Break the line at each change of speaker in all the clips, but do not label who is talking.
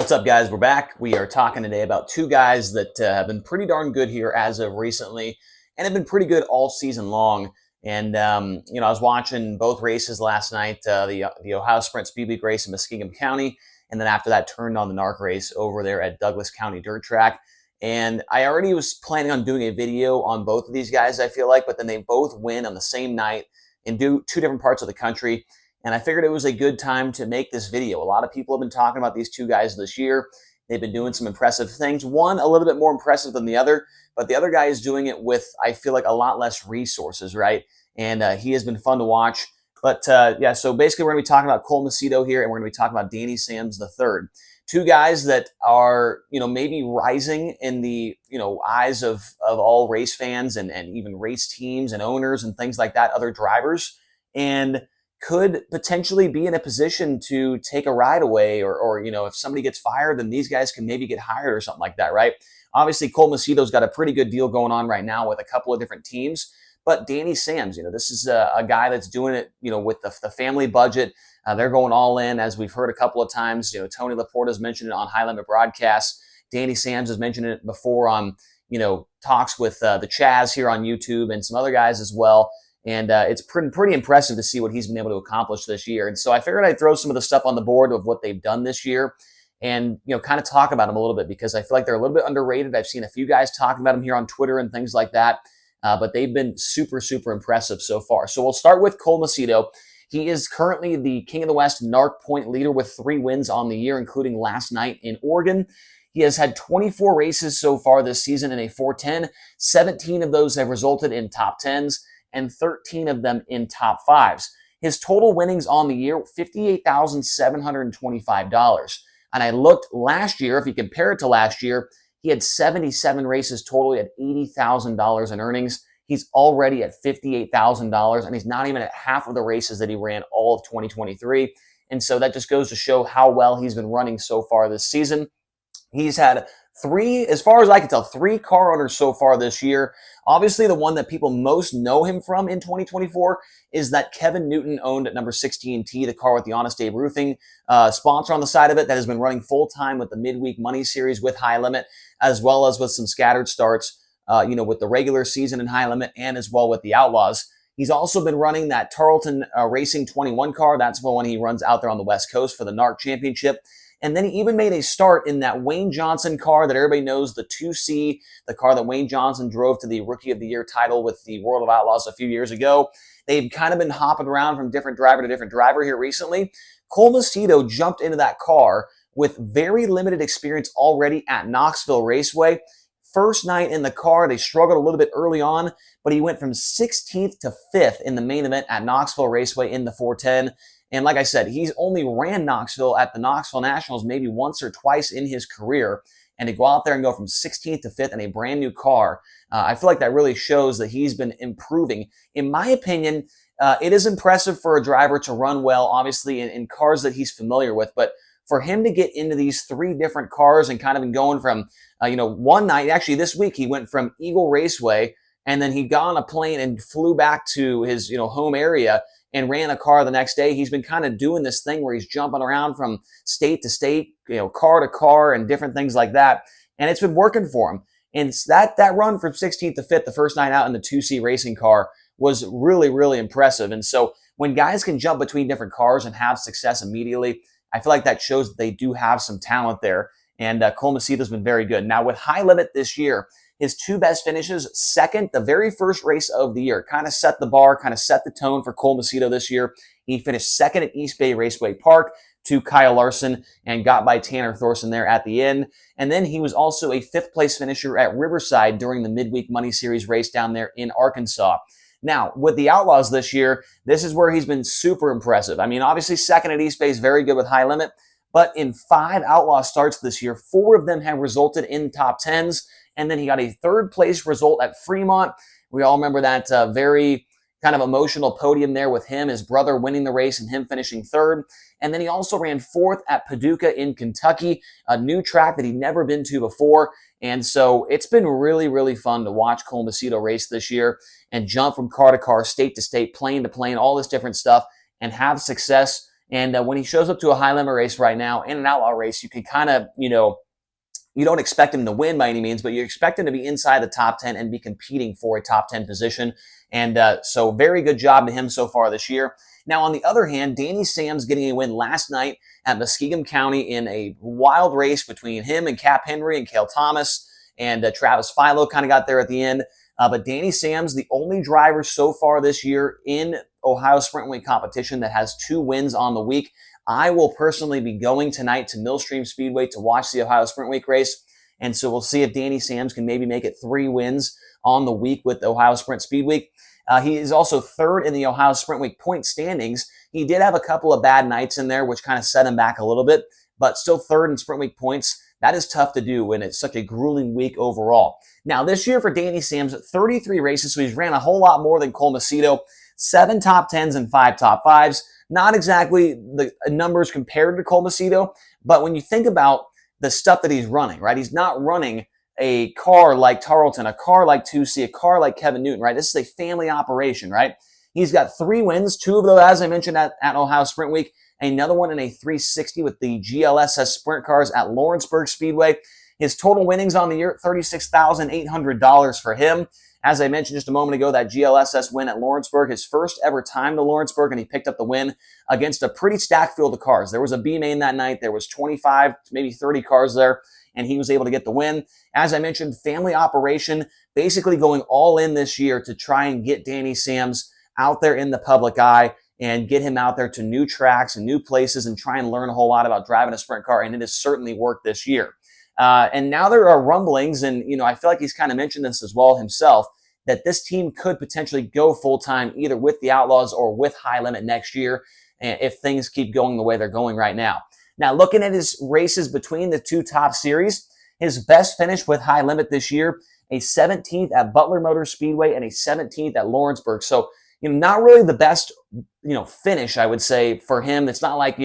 What's up, guys? We're back. We are talking today about two guys that have been pretty darn good here as of recently and have been pretty good all season long. And, I was watching both races last night, the Ohio Sprint Speed Week race in Muskingum County, and then after that turned on the NARC race over there at Douglas County Dirt Track. And I already was planning on doing a video on both of these guys, I feel like, but then they both win on the same night in two different parts of the country. And I figured it was a good time to make this video. A lot of people have been talking about these two guys this year. They've been doing some impressive things. One, a little bit more impressive than the other, but the other guy is doing it with, I feel like, a lot less resources, right? And he has been fun to watch. But so basically we're going to be talking about Cole Macedo here, and we're going to be talking about Danny Sams III. Two guys that are, maybe rising in the, eyes of all race fans and even race teams and owners and things like that, other drivers. And could potentially be in a position to take a ride away or if somebody gets fired, then these guys can maybe get hired or something like that, right? Obviously, Cole Macedo's got a pretty good deal going on right now with a couple of different teams, but Danny Sams, this is a guy that's doing it, with the family budget. They're going all in, as we've heard a couple of times. Tony Laporta's mentioned it on High Limit broadcasts. Danny Sams has mentioned it before on, talks with the Chaz here on YouTube and some other guys as well. And it's pretty impressive to see what he's been able to accomplish this year. And so I figured I'd throw some of the stuff on the board of what they've done this year and, kind of talk about them a little bit, because I feel like they're a little bit underrated. I've seen a few guys talking about them here on Twitter and things like that, but they've been super, super impressive so far. So we'll start with Cole Macedo. He is currently the King of the West NARC point leader with 3 wins on the year, including last night in Oregon. He has had 24 races so far this season in a 410. 17 of those have resulted in top 10s. And 13 of them in top 5s. His total winnings on the year, $58,725. And I looked last year, if you compare it to last year, he had 77 races total. He had $80,000 in earnings. He's already at $58,000, and he's not even at half of the races that he ran all of 2023. And so that just goes to show how well he's been running so far this season. He's had 3, as far as I can tell, 3 car owners so far this year. Obviously, the one that people most know him from in 2024 is that Kevin Newton owned at number 16T, the car with the Honest Abe Roofing sponsor on the side of it, that has been running full-time with the midweek money series with High Limit, as well as with some scattered starts, with the regular season in High Limit and as well with the Outlaws. He's also been running that Tarleton Racing 21 car. That's the one he runs out there on the West Coast for the NARC Championship. And then he even made a start in that Wayne Johnson car that everybody knows, the 2C, the car that Wayne Johnson drove to the Rookie of the Year title with the World of Outlaws a few years ago. They've kind of been hopping around from different driver to different driver here recently. Cole Macedo jumped into that car with very limited experience already at Knoxville Raceway. First night in the car, they struggled a little bit early on, but he went from 16th to 5th in the main event at Knoxville Raceway in the 410. And like I said, he's only ran Knoxville at the Knoxville Nationals maybe once or twice in his career. And to go out there and go from 16th to 5th in a brand new car, I feel like that really shows that he's been improving. In my opinion, it is impressive for a driver to run well, obviously, in cars that he's familiar with. But for him to get into these 3 different cars and kind of been going from, one night, actually this week, he went from Eagle Raceway, and then he got on a plane and flew back to his, home area and ran a car the next day. He's been kind of doing this thing where he's jumping around from state to state, car to car and different things like that. And it's been working for him. And that run from 16th to 5th, the first night out in the 2C racing car, was really, really impressive. And so when guys can jump between different cars and have success immediately, I feel like that shows that they do have some talent there. And Cole Macedo's been very good. Now with High Limit this year, his 2 best finishes, second, the very first race of the year, kind of set the bar, kind of set the tone for Cole Macedo this year. He finished second at East Bay Raceway Park to Kyle Larson and got by Tanner Thorson there at the end. And then he was also a 5th place finisher at Riverside during the midweek money series race down there in Arkansas. Now, with the Outlaws this year, this is where he's been super impressive. I mean, obviously second at East Bay is very good with High Limit, but in 5 Outlaw starts this year, 4 of them have resulted in top 10s. And then he got a 3rd place result at Fremont. We all remember that very kind of emotional podium there with him, his brother winning the race and him finishing 3rd. And then he also ran 4th at Paducah in Kentucky, a new track that he'd never been to before. And so it's been really, really fun to watch Cole Macedo race this year and jump from car to car, state to state, plane to plane, all this different stuff, and have success And when he shows up to a high limit race right now and an outlaw race, you can kind of, you don't expect him to win by any means, but you expect him to be inside the top 10 and be competing for a top 10 position. And so very good job to him so far this year. Now, on the other hand, Danny Sams getting a win last night at Muskingum County in a wild race between him and Cap Henry and Cale Thomas, and Travis Philo kind of got there at the end. But Danny Sams, the only driver so far this year in Ohio Sprint Weight competition that has 2 wins on the week. I will personally be going tonight to Millstream Speedway to watch the Ohio Sprint Week race. And so we'll see if Danny Sams can maybe make it 3 wins on the week with the Ohio Sprint Speed Week. He is also 3rd in the Ohio Sprint Week point standings. He did have a couple of bad nights in there, which kind of set him back a little bit, but still 3rd in Sprint Week points. That is tough to do when it's such a grueling week overall. Now, this year for Danny Sams, 33 races, so he's ran a whole lot more than Cole Macedo. 7 top 10s and 5 top 5s. Not exactly the numbers compared to Cole Macedo, but when you think about the stuff that he's running, right? He's not running a car like Tarleton, a car like 2C, a car like Kevin Newton, right? This is a family operation, right? He's got 3 wins, 2 of those, as I mentioned, at Ohio Sprint Week, another one in a 360 with the GLSS Sprint Cars at Lawrenceburg Speedway. His total winnings on the year, $36,800 for him. As I mentioned just a moment ago, that GLSS win at Lawrenceburg, his first ever time to Lawrenceburg, and he picked up the win against a pretty stacked field of cars. There was a B main that night. There was 25, maybe 30 cars there, and he was able to get the win. As I mentioned, family operation, basically going all in this year to try and get Danny Sams out there in the public eye and get him out there to new tracks and new places and try and learn a whole lot about driving a sprint car, and it has certainly worked this year. And now there are rumblings, and I feel like he's kind of mentioned this as well himself, that this team could potentially go full-time either with the Outlaws or with High Limit next year if things keep going the way they're going right now. Now, looking at his races between the 2 top series, his best finish with High Limit this year, a 17th at Butler Motor Speedway and a 17th at Lawrenceburg. So, not really the best, finish, I would say, for him. It's not like,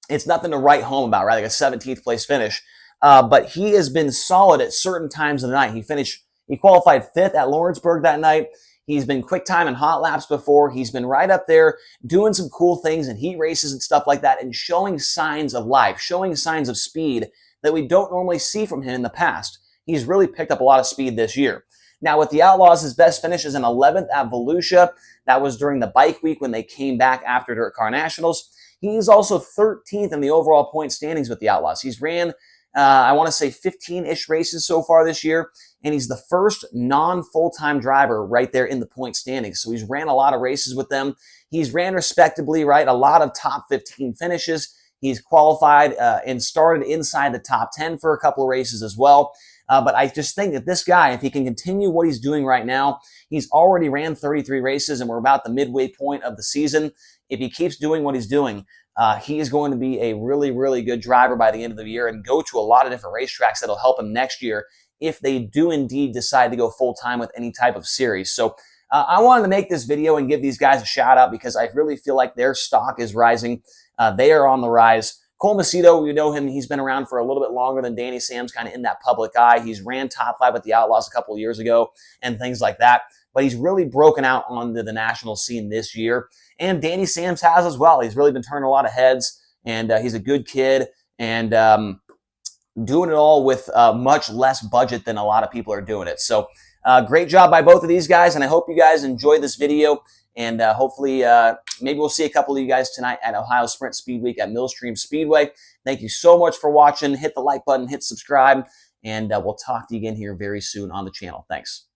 it's nothing to write home about, right? Like a 17th place finish. But he has been solid at certain times of the night. He qualified 5th at Lawrenceburg that night. He's been quick time and hot laps before. He's been right up there doing some cool things in heat races and stuff like that and showing signs of life, showing signs of speed that we don't normally see from him in the past. He's really picked up a lot of speed this year. Now, with the Outlaws, his best finish is an 11th at Volusia. That was during the bike week when they came back after Dirt Car Nationals. He's also 13th in the overall point standings with the Outlaws. He's ran I want to say 15-ish races so far this year, and he's the first non-full-time driver right there in the point standings. So he's ran a lot of races with them. He's ran respectably, right? A lot of top 15 finishes. He's qualified and started inside the top 10 for a couple of races as well. But I just think that this guy, if he can continue what he's doing right now, he's already ran 33 races, and we're about the midway point of the season. If he keeps doing what he's doing, he is going to be a really, really good driver by the end of the year and go to a lot of different racetracks that'll help him next year if they do indeed decide to go full-time with any type of series. So I wanted to make this video and give these guys a shout-out because I really feel like their stock is rising. They are on the rise. Cole Macedo, you know him. He's been around for a little bit longer than Danny Sams, kind of in that public eye. He's ran top 5 with the Outlaws a couple of years ago and things like that. But he's really broken out onto the national scene this year. And Danny Sams has as well. He's really been turning a lot of heads, and he's a good kid and doing it all with much less budget than a lot of people are doing it. So great job by both of these guys, and I hope you guys enjoyed this video. And hopefully, maybe we'll see a couple of you guys tonight at Ohio Sprint Speed Week at Millstream Speedway. Thank you so much for watching. Hit the like button, hit subscribe, and we'll talk to you again here very soon on the channel. Thanks.